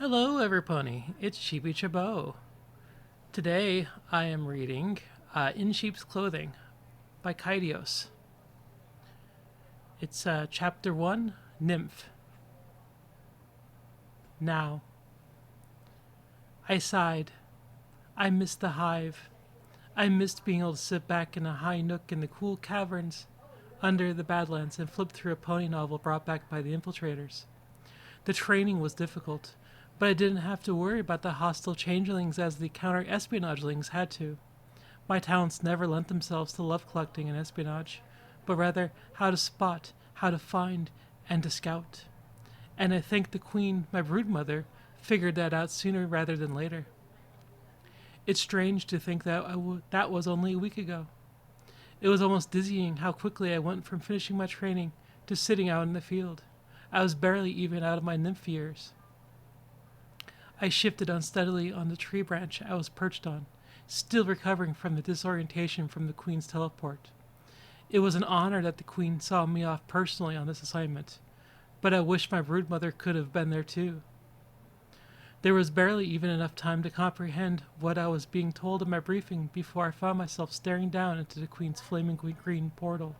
Hello, everypony. It's Sheepy Chabot. Today I am reading In Sheep's Clothing by Kydois. It's Chapter 1, Nymph. Now. I sighed. I missed the hive. I missed being able to sit back in a high nook in the cool caverns under the Badlands and flip through a pony novel brought back by the infiltrators. The training was difficult, but I didn't have to worry about the hostile changelings as the counter-espionagelings had to. My talents never lent themselves to love collecting and espionage, but rather how to spot, how to find, and to scout. And I think the queen, my broodmother, figured that out sooner rather than later. It's strange to think that that was only a week ago. It was almost dizzying how quickly I went from finishing my training to sitting out in the field. I was barely even out of my nymph years. I shifted unsteadily on the tree branch I was perched on, still recovering from the disorientation from the Queen's teleport. It was an honor that the Queen saw me off personally on this assignment, but I wished my broodmother could have been there too. There was barely even enough time to comprehend what I was being told in my briefing before I found myself staring down into the Queen's flaming green portal.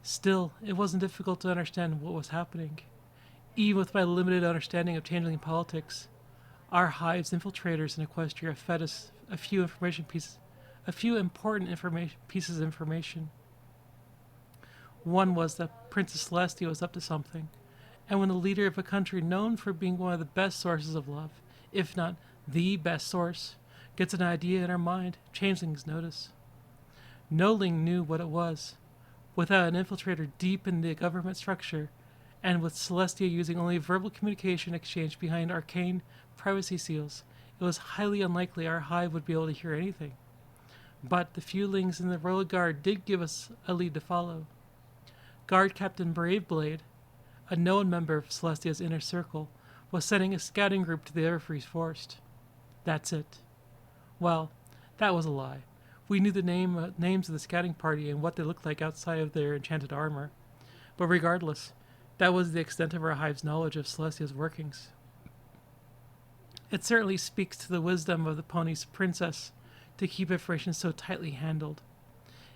Still, it wasn't difficult to understand what was happening. Even with my limited understanding of changeling politics, our hive's infiltrators in Equestria fed us a few important pieces of information. One was that Princess Celestia was up to something, and when the leader of a country known for being one of the best sources of love, if not the best source, gets an idea in her mind, changelings notice. No Ling knew what it was. Without an infiltrator deep in the government structure, and with Celestia using only verbal communication exchange behind arcane privacy seals, it was highly unlikely our hive would be able to hear anything. But the few Lings in the Royal Guard did give us a lead to follow. Guard Captain Braveblade, a known member of Celestia's inner circle, was sending a scouting group to the Everfreeze Forest. That's it. Well, that was a lie. We knew the names of the scouting party and what they looked like outside of their enchanted armor. But regardless, that was the extent of our hive's knowledge of Celestia's workings. It certainly speaks to the wisdom of the pony's princess to keep information so tightly handled.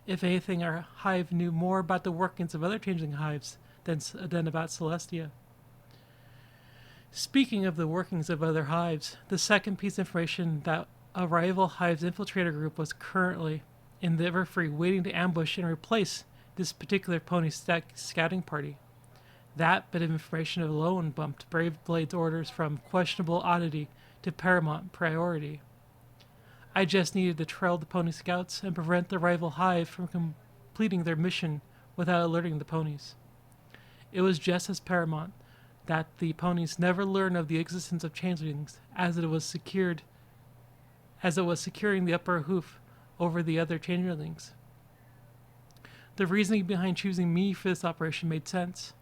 If anything, our hive knew more about the workings of other changeling hives than about Celestia. Speaking of the workings of other hives, the second piece of information that a rival hive's infiltrator group was currently in the Everfree waiting to ambush and replace this particular pony scouting party. That bit of information alone bumped Braveblade's orders from questionable oddity to paramount priority. I just needed to trail the pony scouts and prevent the rival hive from completing their mission without alerting the ponies. It was just as paramount that the ponies never learn of the existence of changelings as it was securing the upper hoof over the other changelings. The reasoning behind choosing me for this operation made sense.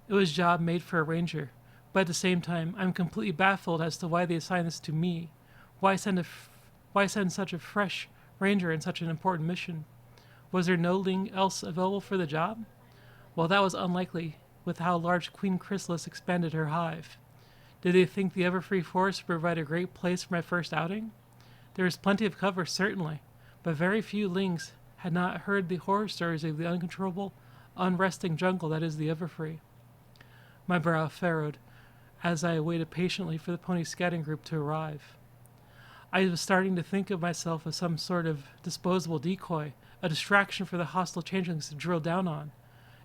It was a job made for a ranger, but at the same time, I'm completely baffled as to why they assigned this to me. Why send such a fresh ranger in such an important mission? Was there no Ling else available for the job? Well, that was unlikely with how large Queen Chrysalis expanded her hive. Did they think the Everfree Forest would provide a great place for my first outing? There was plenty of cover, certainly, but very few Lings had not heard the horror stories of the uncontrollable, unresting jungle that is the Everfree. My brow furrowed as I waited patiently for the pony scouting group to arrive. I was starting to think of myself as some sort of disposable decoy, a distraction for the hostile changelings to drill down on.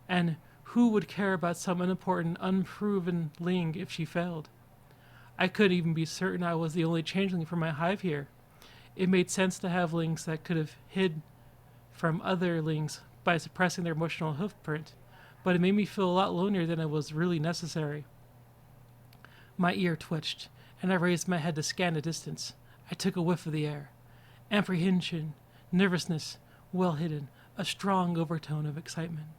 And who would care about some unimportant, unproven Ling if she failed? I could even be certain I was the only changeling from my hive here. It made sense to have Lings that could have hid from other Lings by suppressing their emotional hoofprint, but it made me feel a lot lonelier than it was really necessary. My ear twitched, and I raised my head to scan the distance. I took a whiff of the air. Apprehension, nervousness, well hidden, a strong overtone of excitement.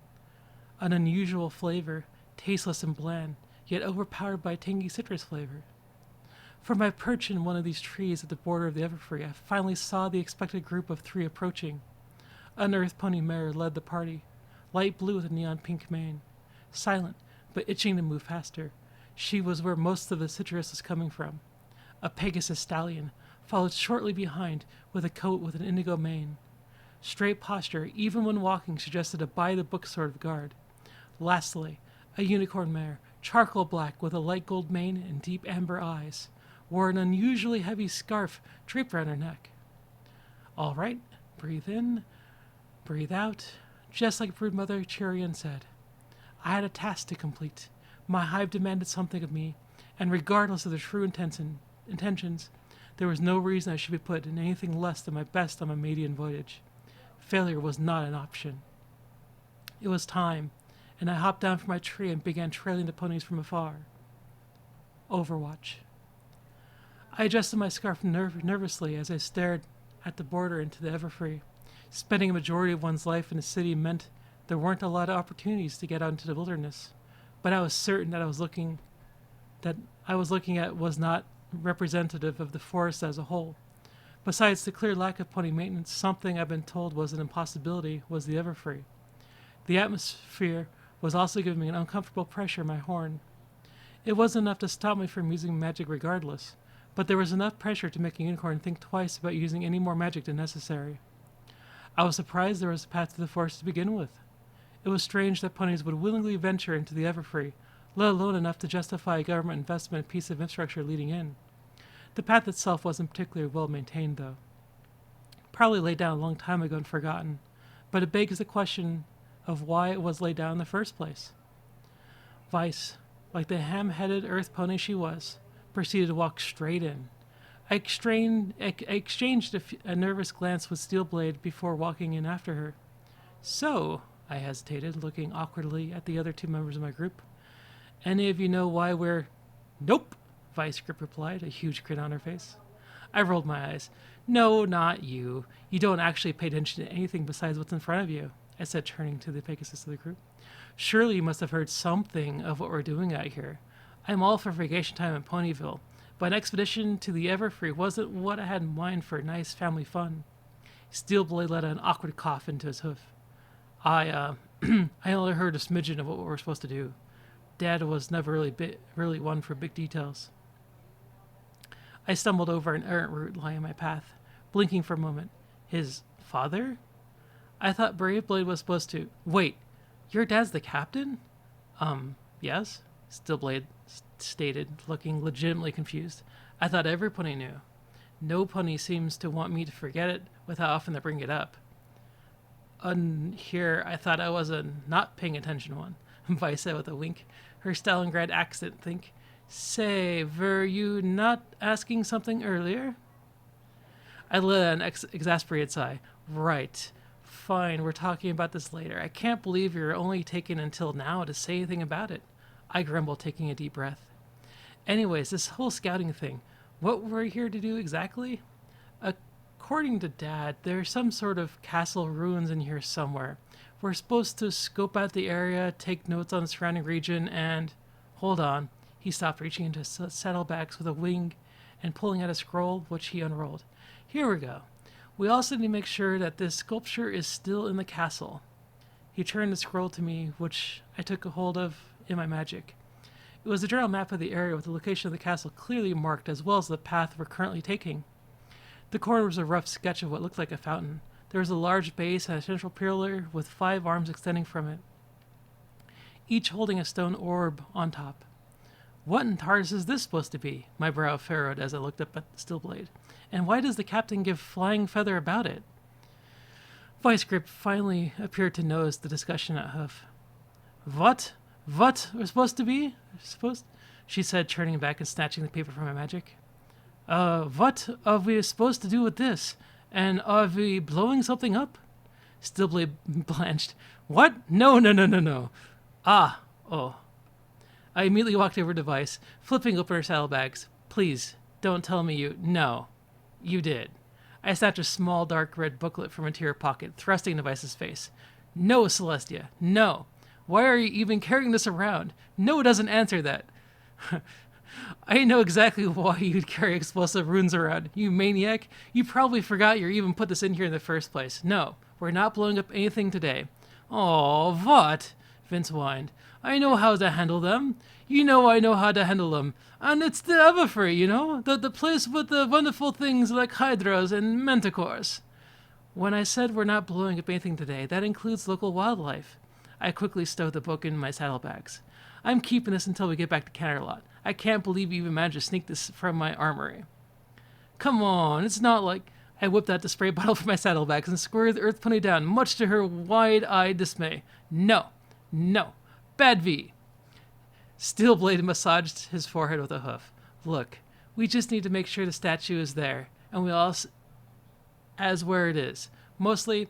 An unusual flavor, tasteless and bland, yet overpowered by tangy citrus flavor. From my perch in one of these trees at the border of the Everfree, I finally saw the expected group of 3 approaching. An earth pony mare led the party, light blue with a neon pink mane. Silent, but itching to move faster. She was where most of the citrus was coming from. A Pegasus stallion followed shortly behind with a coat with an indigo mane. Straight posture, even when walking, suggested a by-the-book sort of guard. Lastly, a unicorn mare, charcoal black with a light gold mane and deep amber eyes, wore an unusually heavy scarf draped around her neck. All right, breathe in, breathe out, just like Broodmother Chirian said. I had a task to complete. My hive demanded something of me, and regardless of the true intentions, there was no reason I should be put in anything less than my best on my maiden voyage. Failure was not an option. It was time, and I hopped down from my tree and began trailing the ponies from afar. Overwatch. I adjusted my scarf nervously as I stared at the border into the Everfree. Spending a majority of one's life in a city meant there weren't a lot of opportunities to get out into the wilderness, but I was certain that I was looking at was not representative of the forest as a whole. Besides the clear lack of pony maintenance, something I've been told was an impossibility was the Everfree. The atmosphere was also giving me an uncomfortable pressure in my horn. It wasn't enough to stop me from using magic regardless, but there was enough pressure to make a unicorn think twice about using any more magic than necessary. I was surprised there was a path to the forest to begin with. It was strange that ponies would willingly venture into the Everfree, let alone enough to justify a government investment in a piece of infrastructure leading in. The path itself wasn't particularly well maintained, though. Probably laid down a long time ago and forgotten, but it begs the question of why it was laid down in the first place. Vice, like the ham-headed earth pony she was, proceeded to walk straight in. I exchanged a nervous glance with Steelblade before walking in after her. So, I hesitated, looking awkwardly at the other two members of my group. Any of you know why we're... Nope, Vice Grip replied, a huge grin on her face. I rolled my eyes. No, not you. You don't actually pay attention to anything besides what's in front of you, I said, turning to the Pegasus of the group. Surely you must have heard something of what we're doing out here. I'm all for vacation time in Ponyville, but an expedition to the Everfree wasn't what I had in mind for nice family fun. Steelblade let an awkward cough into his hoof. I only heard a smidgen of what we were supposed to do. Dad was never really one for big details. I stumbled over an errant root lying in my path, blinking for a moment. His father? I thought Braveblade was supposed to... Wait, your dad's the captain? Yes? Steelblade stated, looking legitimately confused. I thought every pony knew. No pony seems to want me to forget it with how often they bring it up. Here, I thought I was a not paying attention one, Vice said with a wink. Her Stalingrad accent, think. Say, were you not asking something earlier? I let out an exasperated sigh. Right. Fine, we're talking about this later. I can't believe you're only taking until now to say anything about it. I grumbled, taking a deep breath. Anyways, this whole scouting thing, what we're here to do exactly? According to Dad, there's some sort of castle ruins in here somewhere. We're supposed to scope out the area, take notes on the surrounding region, and... Hold on. He stopped, reaching into his saddlebags with a wing and pulling out a scroll, which he unrolled. Here we go. We also need to make sure that this sculpture is still in the castle. He turned the scroll to me, which I took a hold of in my magic. It was a general map of the area with the location of the castle clearly marked, as well as the path we're currently taking. The corner was a rough sketch of what looked like a fountain. There was a large base and a central pillar with 5 arms extending from it, each holding a stone orb on top. What in TARDIS is this supposed to be? My brow furrowed as I looked up at the Steelblade. And why does the captain give flying feather about it? Vice Grip finally appeared to notice the discussion at Hoof. What we're supposed to be? She said, turning back and snatching the paper from my magic. What are we supposed to do with this? And are we blowing something up? Steelblade blanched. What? No. Oh. I immediately walked over to Vice, flipping open her saddlebags. Please, don't tell me you... No. You did. I snatched a small dark red booklet from an interior pocket, thrusting into Vice's face. No, Celestia, no. Why are you even carrying this around? No, it doesn't answer that. I know exactly why you'd carry explosive runes around, you maniac. You probably forgot you even put this in here in the first place. No, we're not blowing up anything today. Oh, what? Vince whined. I know how to handle them. You know I know how to handle them. And it's the Everfree, you know? The place with the wonderful things like hydras and manticores. When I said we're not blowing up anything today, that includes local wildlife. I quickly stowed the book in my saddlebags. I'm keeping this until we get back to Canterlot. I can't believe you even managed to sneak this from my armory. Come on, it's not like... I whipped out the spray bottle from my saddlebags and squirted the earth pony down, much to her wide-eyed dismay. No, no, bad V. Steelblade massaged his forehead with a hoof. Look, we just need to make sure the statue is there, and we all as where it is. Mostly,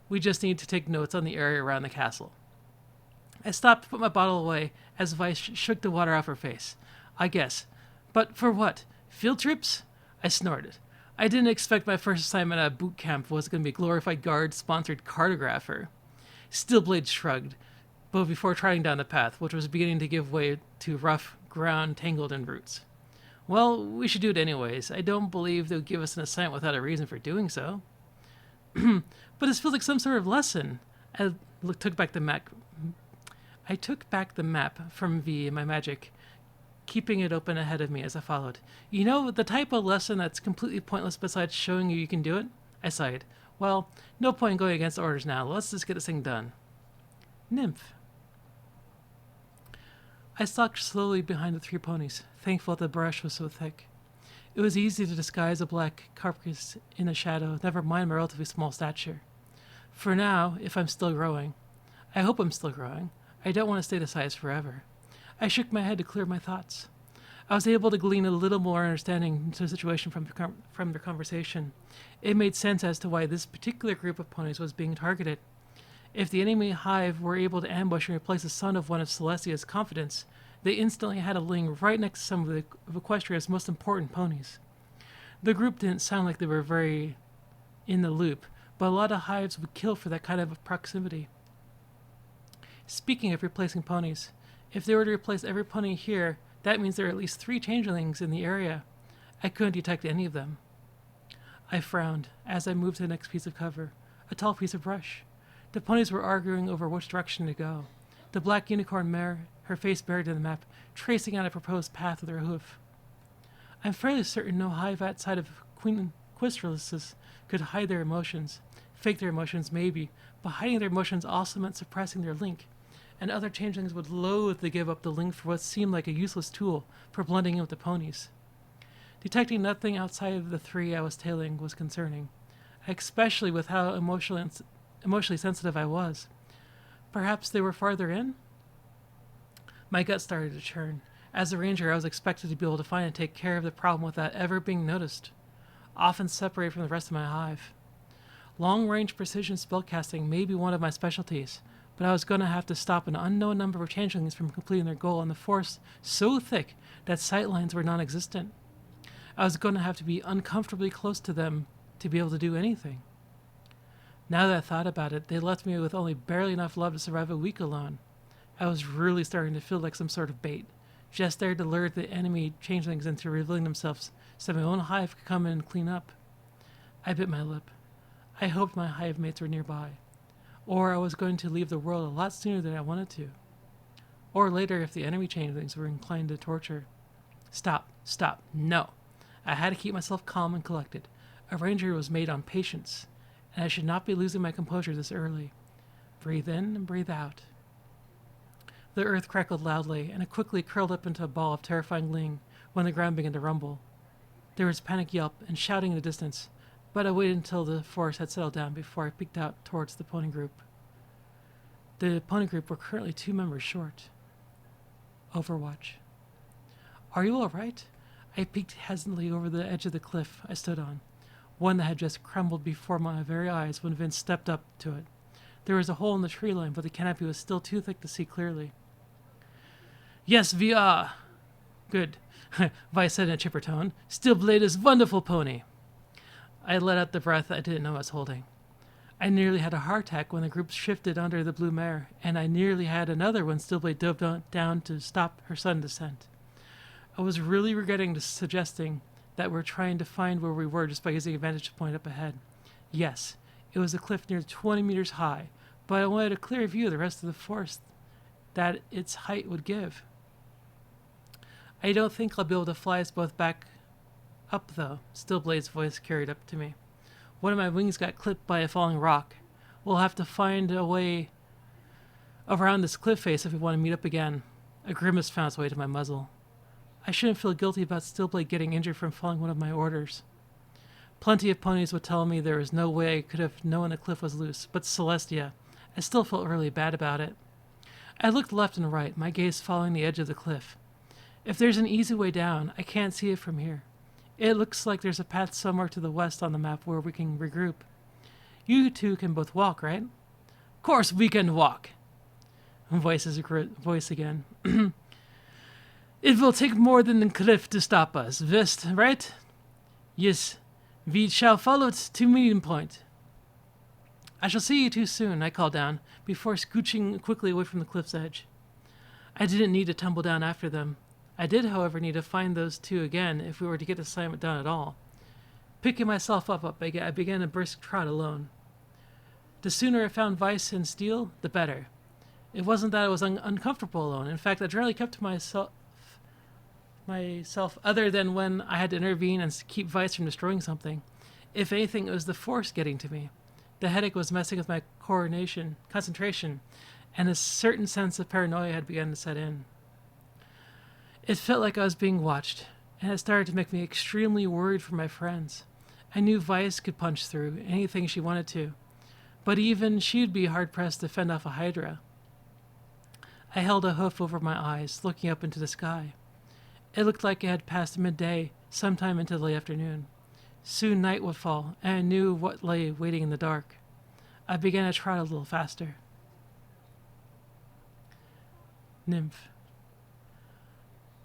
we just need to take notes on the area around the castle. I stopped to put my bottle away as Vice shook the water off her face. I guess. But for what? Field trips? I snorted. I didn't expect my first assignment at boot camp was going to be a glorified guard-sponsored cartographer. Steelblade shrugged, but before trotting down the path, which was beginning to give way to rough ground tangled in roots. Well, we should do it anyways. I don't believe they'll give us an assignment without a reason for doing so. But this feels like some sort of lesson. I took back the map. I took back the map from V in my magic, keeping it open ahead of me as I followed. You know, the type of lesson that's completely pointless besides showing you can do it? I sighed. Well, no point in going against orders now. Let's just get this thing done. Nymph. I stalked slowly behind the three ponies, thankful that the brush was so thick. It was easy to disguise a black carcass in the shadow, never mind my relatively small stature. For now, if I'm still growing. I hope I'm still growing. I don't want to stay this size forever. I shook my head to clear my thoughts. I was able to glean a little more understanding into the situation from their conversation. It made sense as to why this particular group of ponies was being targeted. If the enemy hive were able to ambush and replace the son of one of Celestia's confidants, they instantly had a ling right next to some of Equestria's most important ponies. The group didn't sound like they were very in the loop, but a lot of hives would kill for that kind of proximity. Speaking of replacing ponies, if they were to replace every pony here, that means there are at least 3 changelings in the area. I couldn't detect any of them. I frowned as I moved to the next piece of cover, a tall piece of brush. The ponies were arguing over which direction to go. The black unicorn mare, her face buried in the map, tracing out a proposed path with her hoof. I'm fairly certain no hive outside of Queen Quistralis could hide their emotions. Fake their emotions, maybe, but hiding their emotions also meant suppressing their link, and other changelings would loathe to give up the link for what seemed like a useless tool for blending in with the ponies. Detecting nothing outside of the 3 I was tailing was concerning, especially with how emotionally sensitive I was. Perhaps they were farther in? My gut started to churn. As a ranger, I was expected to be able to find and take care of the problem without ever being noticed, often separated from the rest of my hive. Long-range precision spellcasting may be one of my specialties, but I was going to have to stop an unknown number of changelings from completing their goal in the forest so thick that sightlines were non-existent. I was going to have to be uncomfortably close to them to be able to do anything. Now that I thought about it, they left me with only barely enough love to survive a week alone. I was really starting to feel like some sort of bait, just there to lure the enemy changelings into revealing themselves so my own hive could come in and clean up. I bit my lip. I hoped my hive mates were nearby, or I was going to leave the world a lot sooner than I wanted to. Or later if the enemy changelings were inclined to torture. Stop, no. I had to keep myself calm and collected. A ranger was made on patience, and I should not be losing my composure this early. Breathe in and breathe out. The earth crackled loudly, and it quickly curled up into a ball of terrifying ling when the ground began to rumble. There was panic yelp and shouting in the distance, but I waited until the forest had settled down before I peeked out towards the pony group. The pony group were currently 2 members short. Overwatch. Are you all right? I peeked hesitantly over the edge of the cliff I stood on, one that had just crumbled before my very eyes when Vince stepped up to it. There was a hole in the tree line, but the canopy was still too thick to see clearly. Yes, we are. Good, Vice said in a chipper tone. Steelblade is wonderful pony. I let out the breath I didn't know I was holding. I nearly had a heart attack when the group shifted under the blue mare, and I nearly had another when Steelblade dove down to stop her sudden descent. I was really regretting suggesting that we're trying to find where we were just by using a vantage point up ahead. Yes, it was a cliff near 20 meters high, but I wanted a clear view of the rest of the forest that its height would give. I don't think I'll be able to fly us both back up, though. Stillblade's voice carried up to me. One of my wings got clipped by a falling rock. We'll have to find a way around this cliff face if we want to meet up again. A grimace found its way to my muzzle. I shouldn't feel guilty about Stillblade getting injured from following one of my orders. Plenty of ponies would tell me there was no way I could have known the cliff was loose, but Celestia, I still felt really bad about it. I looked left and right, my gaze following the edge of the cliff. If there's an easy way down, I can't see it from here. It looks like there's a path somewhere to the west on the map where we can regroup. You two can both walk, right? Of course we can walk. Voice again. It will take more than the cliff to stop us, Vist, right? Yes, we shall follow it to meeting point. I shall see you two soon, I called down, before scooching quickly away from the cliff's edge. I didn't need to tumble down after them. I did, however, need to find those two again if we were to get the assignment done at all. Picking myself up, I began a brisk trot alone. The sooner I found Vice and Steel, the better. It wasn't that I was uncomfortable alone. In fact, I generally kept to myself other than when I had to intervene and keep Vice from destroying something. If anything, it was the Force getting to me. The headache was messing with my concentration, and a certain sense of paranoia had begun to set in. It felt like I was being watched, and it started to make me extremely worried for my friends. I knew Vice could punch through anything she wanted to, but even she'd be hard-pressed to fend off a Hydra. I held a hoof over my eyes, looking up into the sky. It looked like it had passed midday, sometime into the late afternoon. Soon night would fall, and I knew what lay waiting in the dark. I began to trot a little faster. Nymph.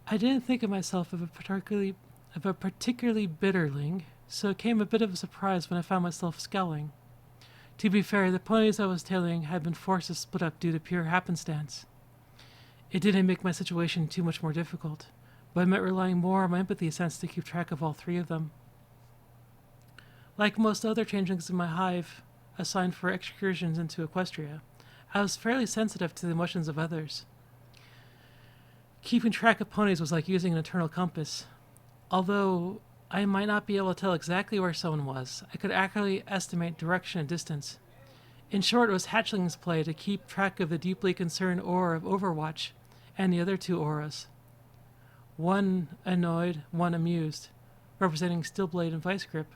I didn't think of myself of a particularly bitterling, so it came a bit of a surprise when I found myself scowling. To be fair, the ponies I was tailing had been forced to split up due to pure happenstance. It didn't make my situation too much more difficult, but it meant relying more on my empathy sense to keep track of all three of them. Like most other changelings in my hive, assigned for excursions into Equestria, I was fairly sensitive to the emotions of others. Keeping track of ponies was like using an internal compass. Although I might not be able to tell exactly where someone was, I could accurately estimate direction and distance. In short, it was hatchling's play to keep track of the deeply concerned aura of Overwatch and the other two auras. One annoyed, one amused, representing Stillblade and Vice Grip.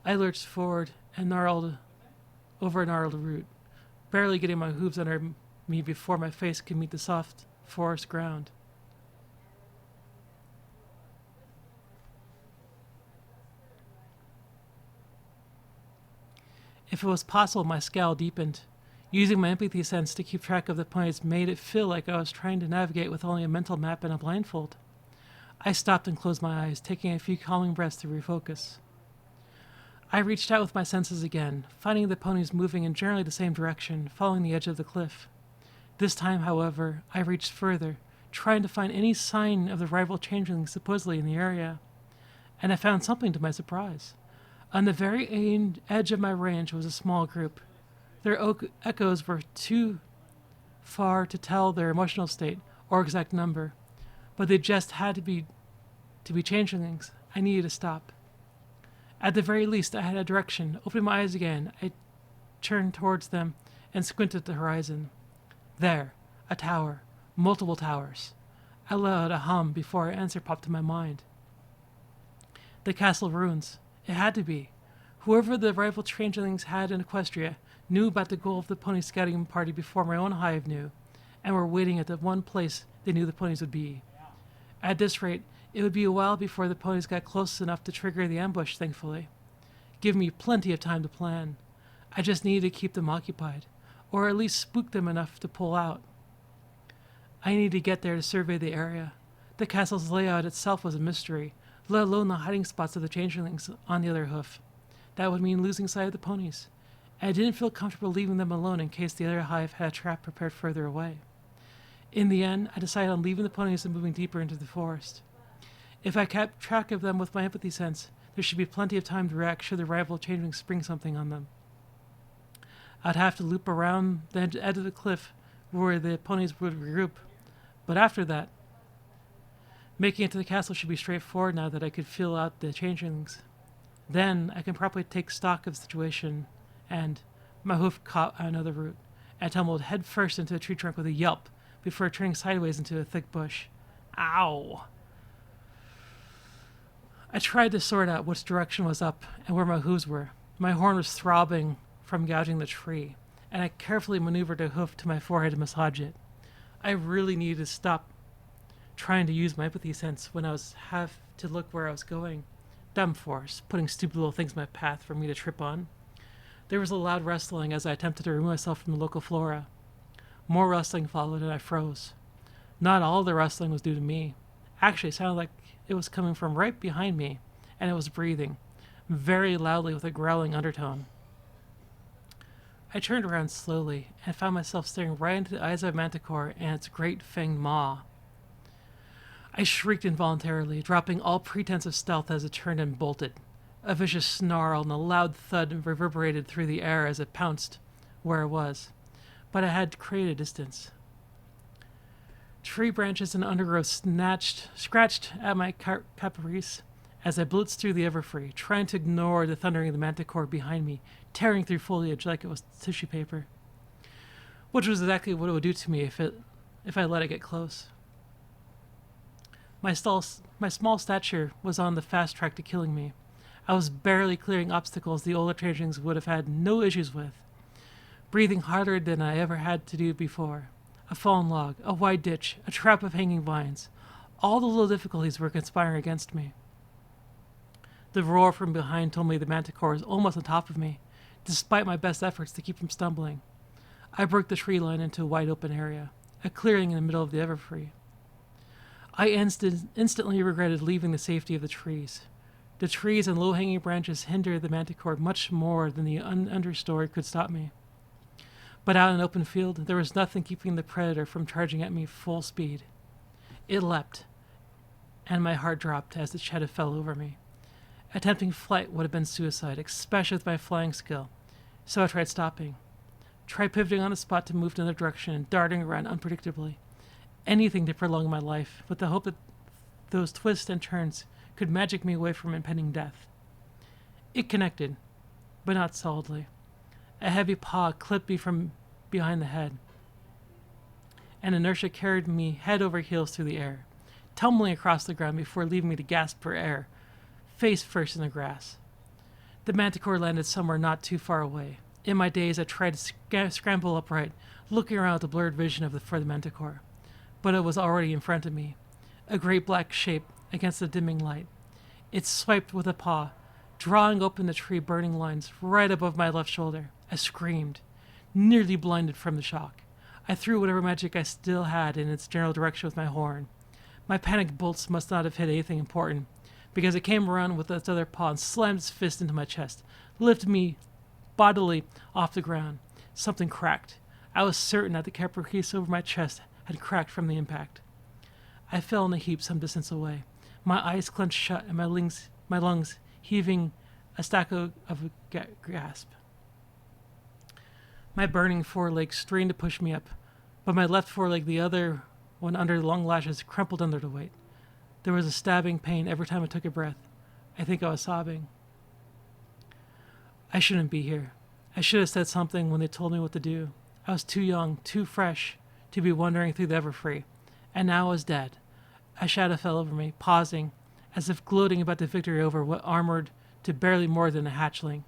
I lurched forward and over a gnarled root, barely getting my hooves under me before my face could meet the soft forest ground. If it was possible, my scowl deepened. Using my empathy sense to keep track of the ponies made it feel like I was trying to navigate with only a mental map and a blindfold. I stopped and closed my eyes, taking a few calming breaths to refocus. I reached out with my senses again, finding the ponies moving in generally the same direction, following the edge of the cliff. This time, however, I reached further, trying to find any sign of the rival changelings supposedly in the area. And I found something to my surprise. On the very edge of my range was a small group. Their echoes were too far to tell their emotional state or exact number, but they just had to be changelings. I needed to stop. At the very least, I had a direction. Opening my eyes again, I turned towards them and squinted at the horizon. There, a tower, multiple towers. I let a hum before an answer popped to my mind. The castle ruins. It had to be. Whoever the rival changelings had in Equestria knew about the goal of the pony scouting party before my own hive knew, and were waiting at the one place they knew the ponies would be. At this rate, it would be a while before the ponies got close enough to trigger the ambush, thankfully. Give me plenty of time to plan. I just needed to keep them occupied, or at least spook them enough to pull out. I needed to get there to survey the area. The castle's layout itself was a mystery, let alone the hiding spots of the changelings on the other hoof. That would mean losing sight of the ponies, and I didn't feel comfortable leaving them alone in case the other hive had a trap prepared further away. In the end, I decided on leaving the ponies and moving deeper into the forest. If I kept track of them with my empathy sense, there should be plenty of time to react should the rival changelings spring something on them. I'd have to loop around the edge of the cliff where the ponies would regroup, but after that, Making it to the castle should be straightforward now that I could feel out the changelings. Then I can properly take stock of the situation, and my hoof caught another root and tumbled headfirst into a tree trunk with a yelp before turning sideways into a thick bush. Ow! I tried to sort out which direction was up and where my hooves were. My horn was throbbing from gouging the tree, and I carefully maneuvered a hoof to my forehead to massage it. I really needed to stop trying to use my empathy sense when I was have to look where I was going. Dumb force, putting stupid little things in my path for me to trip on. There was a loud rustling as I attempted to remove myself from the local flora. More rustling followed and I froze. Not all the rustling was due to me. Actually, it sounded like it was coming from right behind me, and it was breathing, very loudly with a growling undertone. I turned around slowly and found myself staring right into the eyes of a manticore and its great fanged maw. I shrieked involuntarily, dropping all pretense of stealth as it turned and bolted. A vicious snarl and a loud thud reverberated through the air as it pounced where it was, but I had created a distance. Tree branches and undergrowth scratched at my caprice as I blitzed through the everfree, trying to ignore the thundering of the manticore behind me, tearing through foliage like it was tissue paper. Which was exactly what it would do to me if I let it get close. My small stature was on the fast track to killing me. I was barely clearing obstacles the older changelings would have had no issues with, breathing harder than I ever had to do before. A fallen log, a wide ditch, a trap of hanging vines. All the little difficulties were conspiring against me. The roar from behind told me the manticore was almost on top of me, despite my best efforts to keep from stumbling. I broke the tree line into a wide open area, a clearing in the middle of the everfree. I instantly regretted leaving the safety of the trees. The trees and low-hanging branches hindered the manticore much more than the understory could stop me. But out in an open field, there was nothing keeping the predator from charging at me full speed. It leapt, and my heart dropped as the shadow fell over me. Attempting flight would have been suicide, especially with my flying skill, so I tried stopping. Tried pivoting on the spot to move in another direction and darting around unpredictably. Anything to prolong my life, with the hope that those twists and turns could magic me away from impending death. It connected, but not solidly. A heavy paw clipped me from behind the head, and inertia carried me head over heels through the air, tumbling across the ground before leaving me to gasp for air, face first in the grass. The manticore landed somewhere not too far away. In my daze, I tried to scramble upright, looking around at the blurred vision for the manticore. But it was already in front of me, a great black shape against the dimming light. It swiped with a paw, drawing open the tree burning lines right above my left shoulder. I screamed, nearly blinded from the shock. I threw whatever magic I still had in its general direction with my horn. My panic bolts must not have hit anything important, because it came around with its other paw and slammed its fist into my chest, lifted me bodily off the ground. Something cracked. I was certain that the caprice over my chest had cracked from the impact. I fell in a heap some distance away, my eyes clenched shut and my lungs heaving a staccato of a gasp. My burning foreleg strained to push me up, but my left foreleg, the other one under the long lashes, crumpled under the weight. There was a stabbing pain every time I took a breath. I think I was sobbing. I shouldn't be here. I should have said something when they told me what to do. I was too young, too fresh, to be wandering through the everfree, and now I was dead. A shadow fell over me, pausing, as if gloating about the victory over what armored to barely more than a hatchling.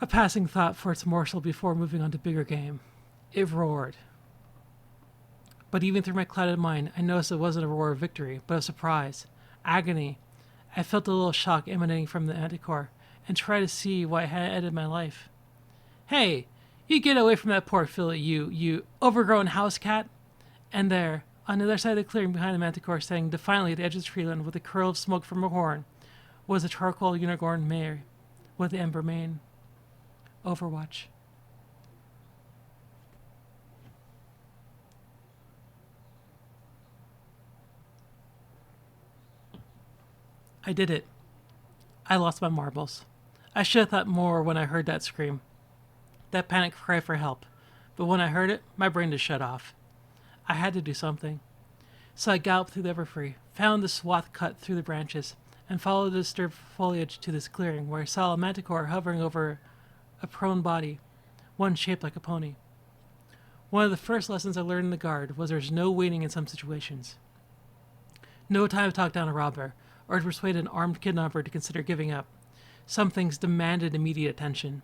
A passing thought for its morsel before moving on to bigger game. It roared. But even through my clouded mind, I noticed it wasn't a roar of victory, but of surprise, agony. I felt a little shock emanating from the manticore, and tried to see why it had ended my life. "Hey! You get away from that poor filly, you overgrown house cat!" And there, on the other side of the clearing behind the manticore, standing defiantly at the edge of the treeland with a curl of smoke from her horn, was a charcoal unicorn mare with the ember mane. Overwatch. I did it. I lost my marbles. I should have thought more when I heard that scream. That panic cry for help. But when I heard it, my brain just shut off. I had to do something. So I galloped through the Everfree, found the swath cut through the branches, and followed the disturbed foliage to this clearing, where I saw a manticore hovering over a prone body, one shaped like a pony. One of the first lessons I learned in the guard was there's no waiting in some situations. No time to talk down a robber, or to persuade an armed kidnapper to consider giving up. Some things demanded immediate attention,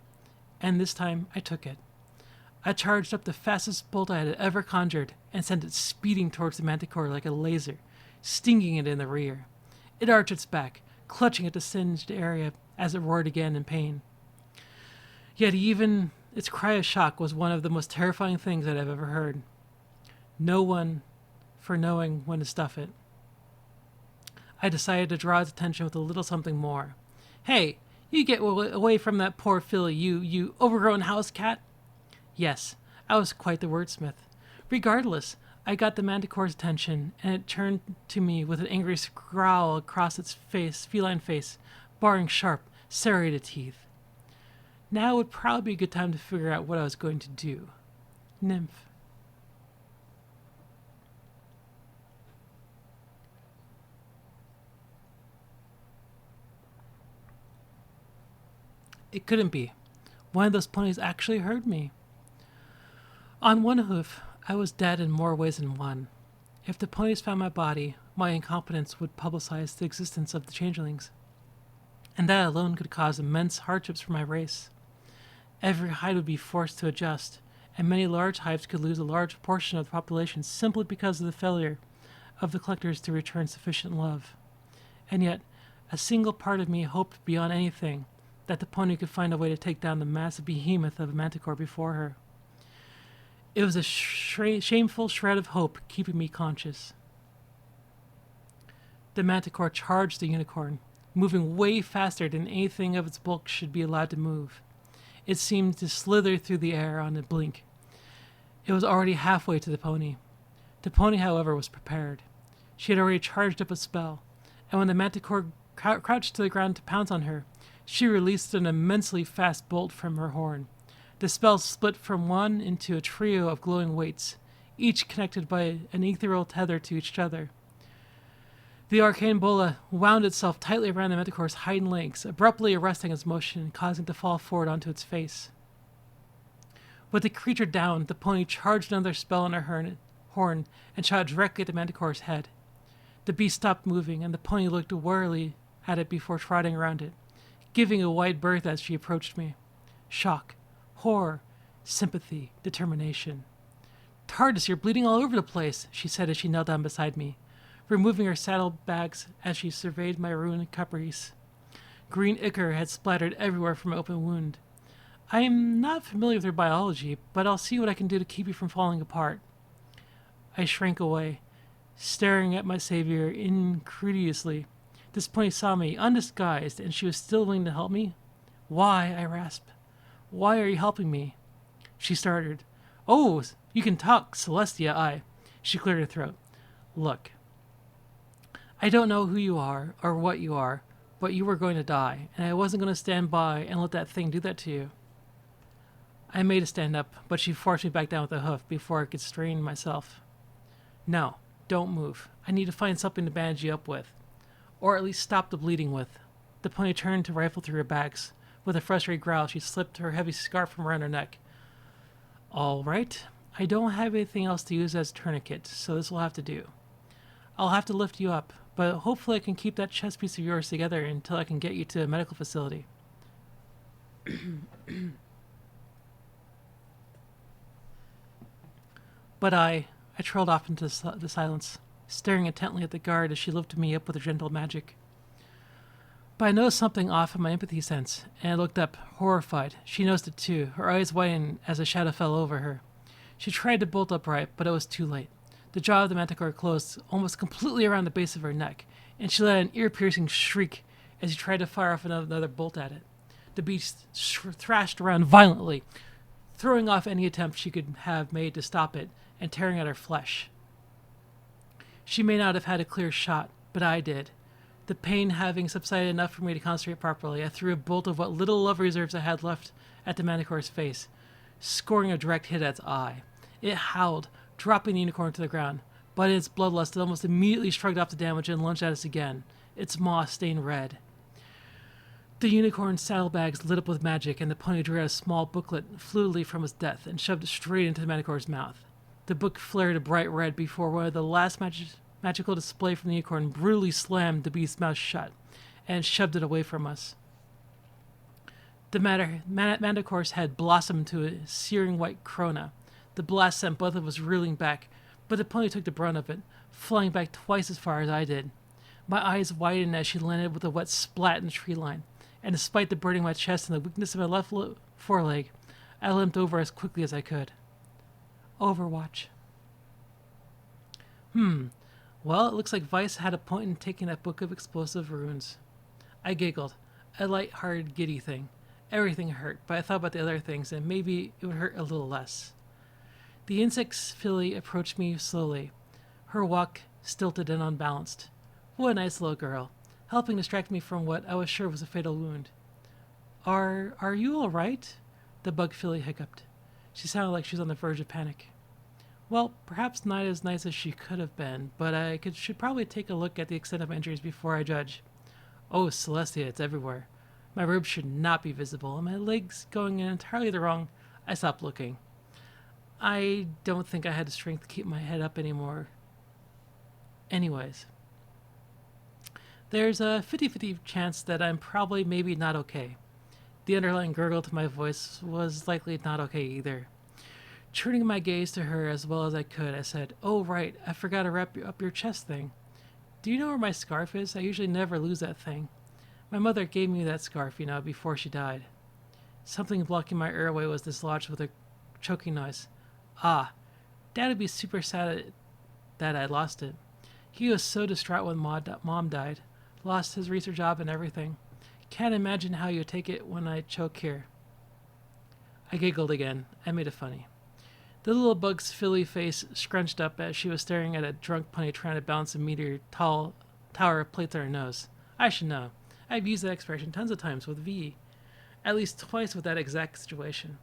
and this time I took it. I charged up the fastest bolt I had ever conjured and sent it speeding towards the manticore like a laser, stinging it in the rear. It arched its back, clutching at the singed area as it roared again in pain. Yet even its cry of shock was one of the most terrifying things I'd ever heard. No one for knowing when to stuff it. I decided to draw its attention with a little something more. "Hey, you get away from that poor filly, you overgrown house cat." Yes, I was quite the wordsmith. Regardless, I got the manticore's attention, and it turned to me with an angry growl across its feline face, baring sharp, serrated teeth. Now would probably be a good time to figure out what I was going to do. Nymph. It couldn't be. One of those ponies actually heard me. On one hoof, I was dead in more ways than one. If the ponies found my body, my incompetence would publicize the existence of the changelings, and that alone could cause immense hardships for my race. Every hive would be forced to adjust, and many large hives could lose a large portion of the population simply because of the failure of the collectors to return sufficient love. And yet, a single part of me hoped beyond anything that the pony could find a way to take down the massive behemoth of a manticore before her. It was a shameful shred of hope keeping me conscious. The manticore charged the unicorn, moving way faster than anything of its bulk should be allowed to move. It seemed to slither through the air on a blink. It was already halfway to the pony. The pony, however, was prepared. She had already charged up a spell, and when the manticore crouched to the ground to pounce on her, she released an immensely fast bolt from her horn. The spell split from one into a trio of glowing weights, each connected by an ethereal tether to each other. The arcane bola wound itself tightly around the manticore's hind legs, abruptly arresting its motion and causing it to fall forward onto its face. With the creature down, the pony charged another spell on her horn and shot directly at the manticore's head. The beast stopped moving, and the pony looked warily at it before trotting around it, giving a wide berth as she approached me. Shock, horror, sympathy, determination. "Tardis, you're bleeding all over the place," she said as she knelt down beside me, removing her saddlebags as she surveyed my ruined caprice. Green ichor had splattered everywhere from my open wound. "I am not familiar with your biology, but I'll see what I can do to keep you from falling apart." I shrank away, staring at my savior incredulously. This pony saw me, undisguised, and she was still willing to help me? "Why?" I rasped. "Why are you helping me?" She started. "Oh, you can talk, Celestia, She cleared her throat. "Look, I don't know who you are or what you are, but you were going to die, and I wasn't going to stand by and let that thing do that to you." I made a stand up, but she forced me back down with a hoof before I could strain myself. "No, don't move. I need to find something to bandage you up with, or at least stop the bleeding with." The pony turned to rifle through her bags. With a frustrated growl, she slipped her heavy scarf from around her neck. "All right. I don't have anything else to use as a tourniquet, so this will have to do. I'll have to lift you up, but hopefully I can keep that chest piece of yours together until I can get you to a medical facility." But I trailed off into the silence, staring intently at the guard as she lifted me up with her gentle magic. But I noticed something off in my empathy sense, and I looked up, horrified. She noticed it too, her eyes widened as a shadow fell over her. She tried to bolt upright, but it was too late. The jaw of the manticore closed almost completely around the base of her neck, and she let out an ear-piercing shriek as she tried to fire off another bolt at it. The beast thrashed around violently, throwing off any attempt she could have made to stop it and tearing at her flesh. She may not have had a clear shot, but I did. The pain having subsided enough for me to concentrate properly, I threw a bolt of what little love reserves I had left at the manticore's face, scoring a direct hit at its eye. It howled, dropping the unicorn to the ground, but in its bloodlust it almost immediately shrugged off the damage and lunged at us again, its maw stained red. The unicorn's saddlebags lit up with magic, and the pony drew out a small booklet fluidly from its depth and shoved it straight into the Manticore's mouth. The book flared a bright red before one of the last magical display from the unicorn brutally slammed the beast's mouth shut and shoved it away from us. The Manticore's head blossomed into a searing white corona. The blast sent both of us reeling back, but the pony took the brunt of it, flying back twice as far as I did. My eyes widened as she landed with a wet splat in the tree line, and despite the burning of my chest and the weakness of my left foreleg, I limped over as quickly as I could. Overwatch. Well, it looks like Vice had a point in taking that book of explosive runes. I giggled. A light-hearted, giddy thing. Everything hurt, but I thought about the other things, and maybe it would hurt a little less. The insect's filly approached me slowly, her walk stilted and unbalanced. What a nice little girl, helping distract me from what I was sure was a fatal wound. Are you all right? The bug filly hiccuped. She sounded like she was on the verge of panic. Well, perhaps not as nice as she could have been, but should probably take a look at the extent of my injuries before I judge. Oh, Celestia, it's everywhere. My ribs should not be visible, and my legs going in entirely the wrong. I stopped looking. I don't think I had the strength to keep my head up anymore. Anyways, there's a 50-50 chance that I'm probably maybe not okay. The underlying gurgle to my voice was likely not okay either. Turning my gaze to her as well as I could, I said, "Oh, right, I forgot to wrap up your chest thing. Do you know where my scarf is? I usually never lose that thing. My mother gave me that scarf, before she died." Something blocking my airway was dislodged with a choking noise. Ah, Dad would be super sad that I lost it. He was so distraught when Mom died. Lost his research job and everything. Can't imagine how you take it when I choke here. I giggled again. I made it funny. The little bug's filly face scrunched up as she was staring at a drunk pony trying to balance a meteor tower of plates on her nose. I should know. I've used that expression tons of times with V. At least twice with that exact situation.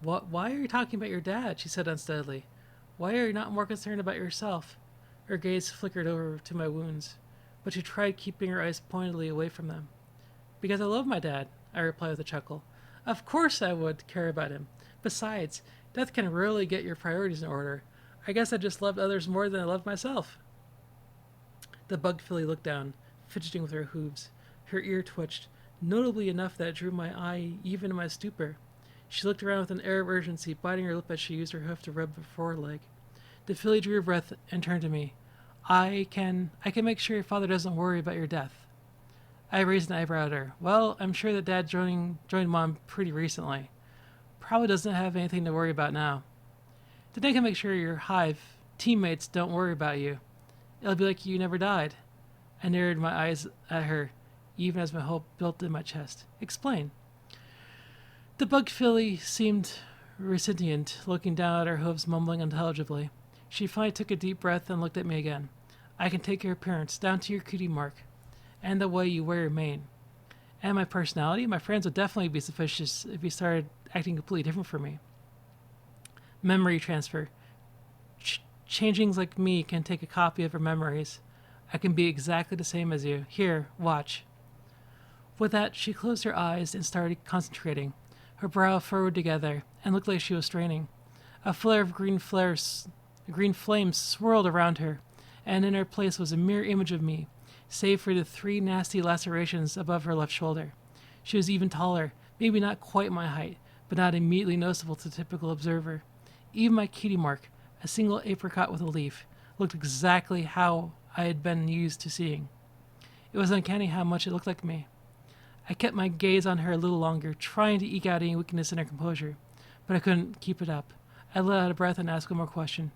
Why are you talking about your dad? She said unsteadily. Why are you not more concerned about yourself? Her gaze flickered over to my wounds, but she tried keeping her eyes pointedly away from them. Because I love my dad, I replied with a chuckle. Of course I would care about him. Besides, death can rarely get your priorities in order. I guess I just loved others more than I loved myself. The bug filly looked down, fidgeting with her hooves. Her ear twitched, notably enough that it drew my eye even in my stupor. She looked around with an air of urgency, biting her lip as she used her hoof to rub her foreleg. The filly drew a breath and turned to me. I can make sure your father doesn't worry about your death. I raised an eyebrow at her. Well, I'm sure that Dad joined Mom pretty recently. Probably doesn't have anything to worry about now. Then I can make sure your hive teammates don't worry about you. It'll be like you never died. I narrowed my eyes at her, even as my hope built in my chest. Explain. The bug filly seemed resentient, looking down at her hooves, mumbling unintelligibly. She finally took a deep breath and looked at me again. I can take your appearance, down to your cutie mark, and the way you wear your mane. And my personality, my friends would definitely be suspicious if you started acting completely different from me. Memory transfer. Changelings like me can take a copy of her memories. I can be exactly the same as you. Here, watch. With that, she closed her eyes and started concentrating. Her brow furrowed together and looked like she was straining. A flare of green flames swirled around her, and in her place was a mirror image of me, save for the 3 nasty lacerations above her left shoulder. She was even taller, maybe not quite my height, but not immediately noticeable to the typical observer. Even my cutie mark, a single apricot with a leaf, looked exactly how I had been used to seeing. It was uncanny how much it looked like me. I kept my gaze on her a little longer, trying to eke out any weakness in her composure, but I couldn't keep it up. I let out a breath and asked one more question.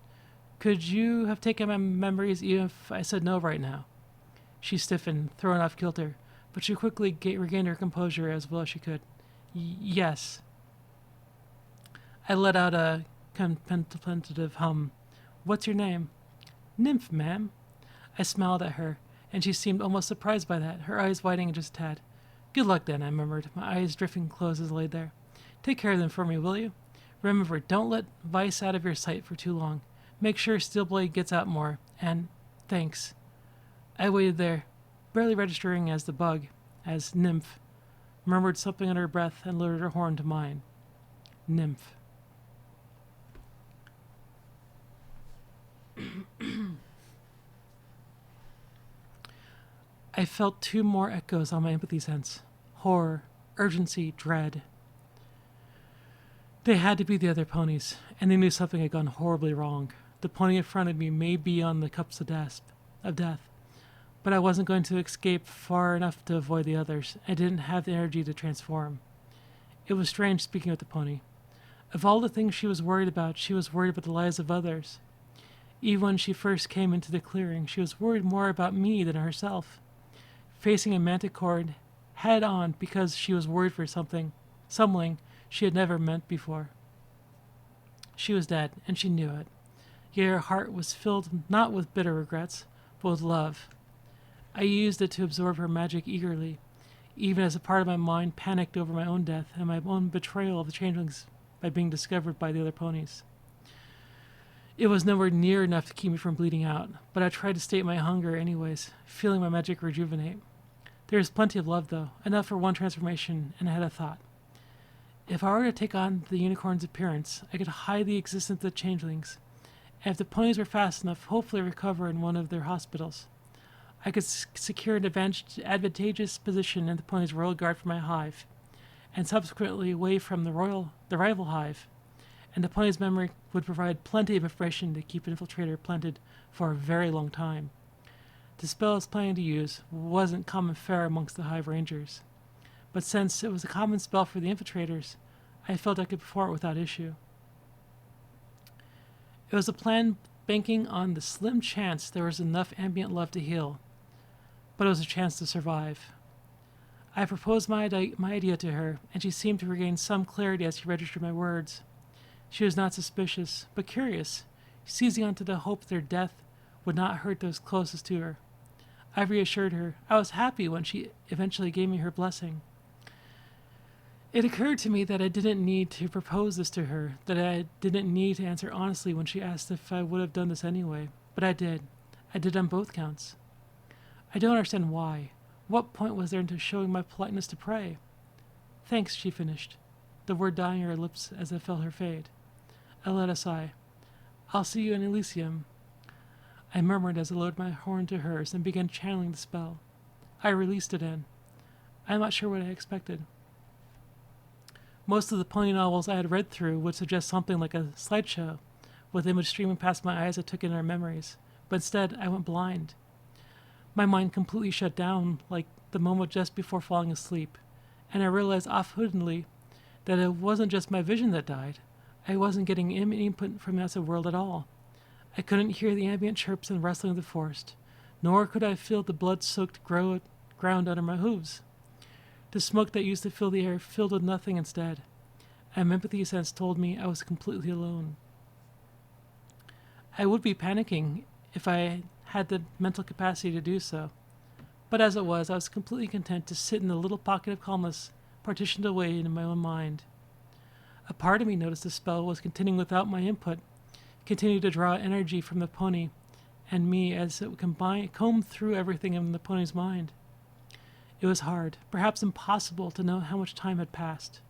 Could you have taken my memories even if I said no right now? She stiffened, thrown off kilter, but she quickly regained her composure as well as she could. Yes. I let out a contemplative hum. What's your name? Nymph, ma'am. I smiled at her, and she seemed almost surprised by that, her eyes widening just a tad. Good luck then, I murmured, my eyes drifting close as I laid there. Take care of them for me, will you? Remember, don't let Vice out of your sight for too long. Make sure Steelblade gets out more, and thanks. I waited there, barely registering as the bug, as Nymph murmured something under her breath and lowered her horn to mine. Nymph. I felt two more echoes on my empathy sense. Horror, urgency, dread. They had to be the other ponies, and they knew something had gone horribly wrong. The pony in front of me may be on the cups of death, but I wasn't going to escape far enough to avoid the others. I didn't have the energy to transform. It was strange speaking with the pony. Of all the things she was worried about the lives of others. Even when she first came into the clearing, she was worried more about me than herself. Facing a manticore head on because she was worried for someone she had never met before. She was dead, and she knew it. Yet her heart was filled not with bitter regrets, but with love. I used it to absorb her magic eagerly, even as a part of my mind panicked over my own death and my own betrayal of the changelings by being discovered by the other ponies. It was nowhere near enough to keep me from bleeding out, but I tried to state my hunger anyways, feeling my magic rejuvenate. There was plenty of love, though, enough for one transformation, and I had a thought. If I were to take on the unicorn's appearance, I could hide the existence of the changelings, and if the ponies were fast enough, hopefully recover in one of their hospitals. I could secure an advantageous position in the ponies' royal guard for my hive, and subsequently away from the rival hive, and the pony's memory would provide plenty of information to keep an infiltrator planted for a very long time. The spell I was planning to use wasn't common fare amongst the hive rangers, but since it was a common spell for the infiltrators, I felt I could perform it without issue. It was a plan banking on the slim chance there was enough ambient love to heal, but it was a chance to survive. I proposed my idea to her, and she seemed to regain some clarity as she registered my words. She was not suspicious, but curious, seizing onto the hope their death would not hurt those closest to her. I reassured her. I was happy when she eventually gave me her blessing. It occurred to me that I didn't need to propose this to her, that I didn't need to answer honestly when she asked if I would have done this anyway. But I did. I did on both counts. I don't understand why. What point was there into showing my politeness to pray? Thanks, she finished, the word dying on her lips as I felt her fade. I let a sigh. I'll see you in Elysium, I murmured as I lowered my horn to hers and began channeling the spell. I released it in. I'm not sure what I expected. Most of the pony novels I had read through would suggest something like a slideshow, with image streaming past my eyes I took in our memories, but instead I went blind. My mind completely shut down, like the moment just before falling asleep, and I realized off-hoodedly that it wasn't just my vision that died. I wasn't getting any input from the outside world at all. I couldn't hear the ambient chirps and rustling of the forest, nor could I feel the blood-soaked ground under my hooves. The smoke that used to fill the air filled with nothing instead, and my empathy sense told me I was completely alone. I would be panicking if I had the mental capacity to do so, but as it was, I was completely content to sit in the little pocket of calmness partitioned away in my own mind. A part of me noticed the spell was continuing without my input, continued to draw energy from the pony and me as it combed through everything in the pony's mind. It was hard, perhaps impossible, to know how much time had passed.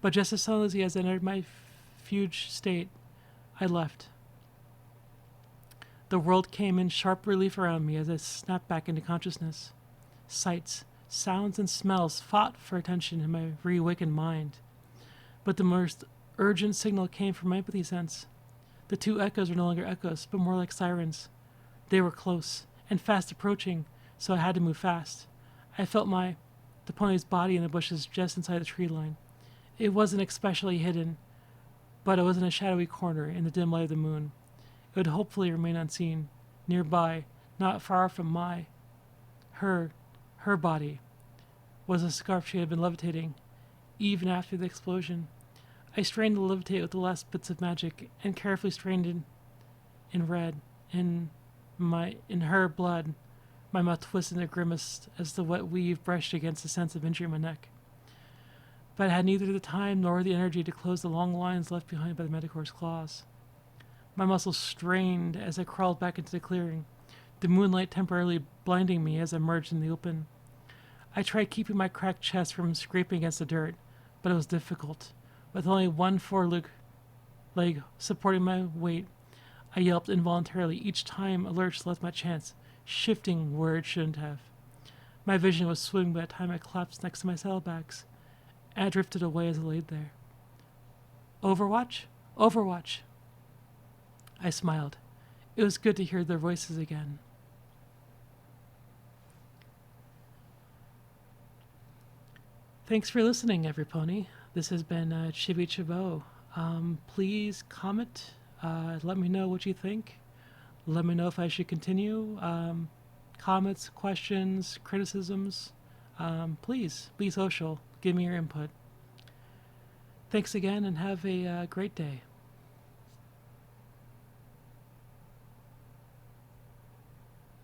But just as suddenly as I entered my fugue state, I left. The world came in sharp relief around me as I snapped back into consciousness. Sights, sounds, and smells fought for attention in my reawakened mind. But the most urgent signal came from my empathy sense. The two echoes were no longer echoes, but more like sirens. They were close and fast approaching, so I had to move fast. I felt the pony's body in the bushes just inside the tree line. It wasn't especially hidden, but it was in a shadowy corner in the dim light of the moon. It would hopefully remain unseen. Nearby, not far from her body, was a scarf she had been levitating, even after the explosion. I strained to levitate with the last bits of magic, and carefully strained in red, in her blood. My mouth twisted in a grimace as the wet weave brushed against the sense of injury in my neck. But I had neither the time nor the energy to close the long lines left behind by the Manticore's claws. My muscles strained as I crawled back into the clearing, the moonlight temporarily blinding me as I emerged in the open. I tried keeping my cracked chest from scraping against the dirt, but it was difficult. With only one leg supporting my weight, I yelped involuntarily each time a lurch left my chance, shifting where it shouldn't have. My vision was swimming by the time I collapsed next to my saddlebags, and I drifted away as I laid there. Overwatch? Overwatch! I smiled. It was good to hear their voices again. Thanks for listening, everypony. This has been Chibi Chibo. Please comment. Let me know what you think. Let me know if I should continue. Comments, questions, criticisms. Please be social. Give me your input. Thanks again and have a great day.